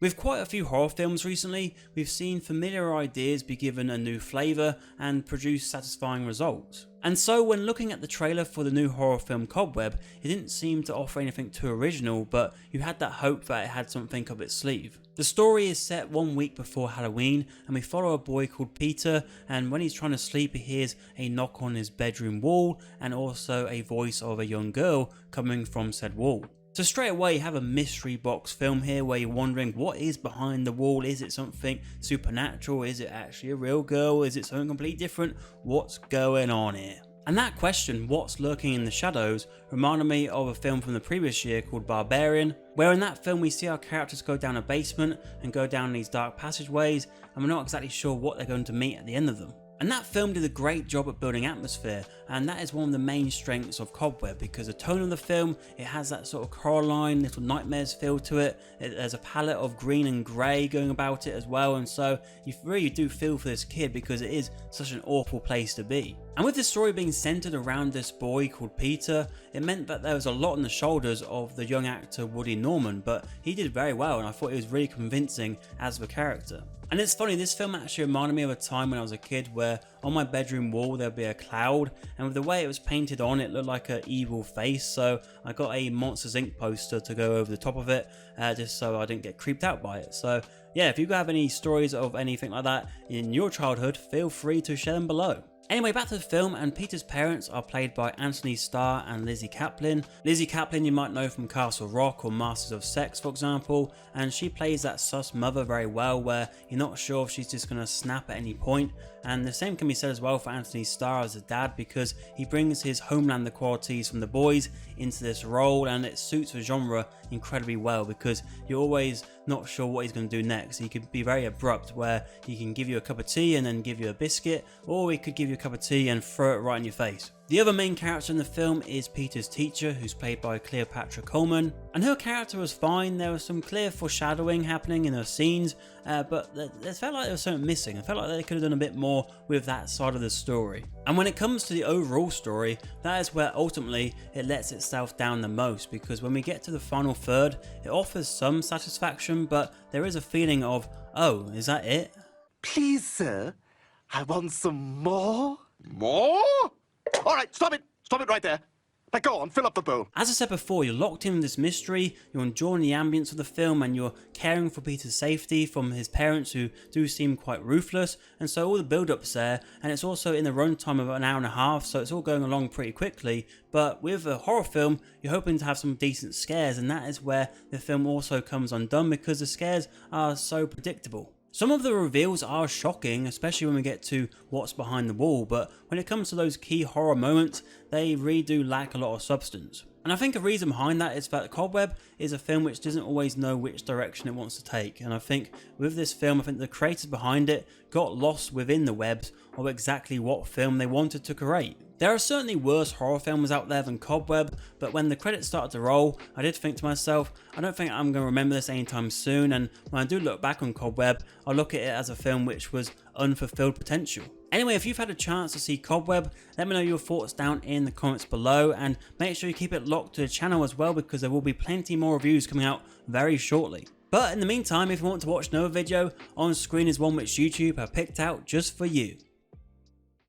With quite a few horror films recently, we've seen familiar ideas be given a new flavour and produce satisfying results. And so when looking at the trailer for the new horror film Cobweb, it didn't seem to offer anything too original, but you had that hope that it had something up its sleeve. The story is set 1 week before Halloween, and we follow a boy called Peter, and when he's trying to sleep he hears a knock on his bedroom wall and also a voice of a young girl coming from said wall. So straight away you have a mystery box film here where you're wondering what is behind the wall. Is it something supernatural? Is it actually a real girl? Is it something completely different? What's going on here? And that question, what's lurking in the shadows, reminded me of a film from the previous year called Barbarian, where in that film we see our characters go down a basement and go down these dark passageways, and we're not exactly sure what they're going to meet at the end of them. And that film did a great job at building atmosphere, and that is one of the main strengths of Cobweb, because the tone of the film, it has that sort of Coraline, Little Nightmares feel to it. There's a palette of green and grey going about it as well, and so you really do feel for this kid because it is such an awful place to be. And with the story being centred around this boy called Peter, it meant that there was a lot on the shoulders of the young actor Woody Norman, but he did very well and I thought he was really convincing as the character. And it's funny, this film actually reminded me of a time when I was a kid where on my bedroom wall there'd be a cloud, and with the way it was painted on it looked like an evil face, so I got a Monsters Inc poster to go over the top of it just so I didn't get creeped out by it. So yeah, if you have any stories of anything like that in your childhood, feel free to share them below. Anyway, back to the film, and Peter's parents are played by Anthony Starr and Lizzie Kaplan. Lizzie Kaplan you might know from Castle Rock or Masters of Sex for example, and she plays that sus mother very well where you're not sure if she's just going to snap at any point. And the same can be said as well for Anthony Starr as a dad, because he brings his Homelander qualities from The Boys into this role, and it suits the genre incredibly well because you're always not sure what he's going to do next. He could be very abrupt where he can give you a cup of tea and then give you a biscuit, or he could give you a cup of tea and throw it right in your face. The other main character in the film is Peter's teacher, who's played by Cleopatra Coleman, and her character was fine. There was some clear foreshadowing happening in her scenes, but it felt like there was something missing. I felt like they could have done a bit more with that side of the story. And when it comes to the overall story, that is where ultimately it lets itself down the most, because when we get to the final third, it offers some satisfaction, but there is a feeling of, oh, is that it? Please, sir, I want some more. More? All right, stop it. Stop it right there. Now go on, fill up the bowl. As I said before, you're locked in with this mystery, you're enjoying the ambience of the film, and you're caring for Peter's safety from his parents who do seem quite ruthless, and so all the build-up's there, and it's also in the runtime of an hour and a half, so it's all going along pretty quickly. But with a horror film, you're hoping to have some decent scares, and that is where the film also comes undone because the scares are so predictable. Some of the reveals are shocking, especially when we get to what's behind the wall, but when it comes to those key horror moments, they really do lack a lot of substance. And I think a reason behind that is that Cobweb is a film which doesn't always know which direction it wants to take, and I think with this film, I think the creators behind it got lost within the webs of exactly what film they wanted to create. There are certainly worse horror films out there than Cobweb, but when the credits started to roll, I did think to myself, I don't think I'm going to remember this anytime soon, and when I do look back on Cobweb, I look at it as a film which was unfulfilled potential. Anyway, if you've had a chance to see Cobweb, let me know your thoughts down in the comments below, and make sure you keep it locked to the channel as well, because there will be plenty more reviews coming out very shortly. But in the meantime, if you want to watch another video, on screen is one which YouTube have picked out just for you.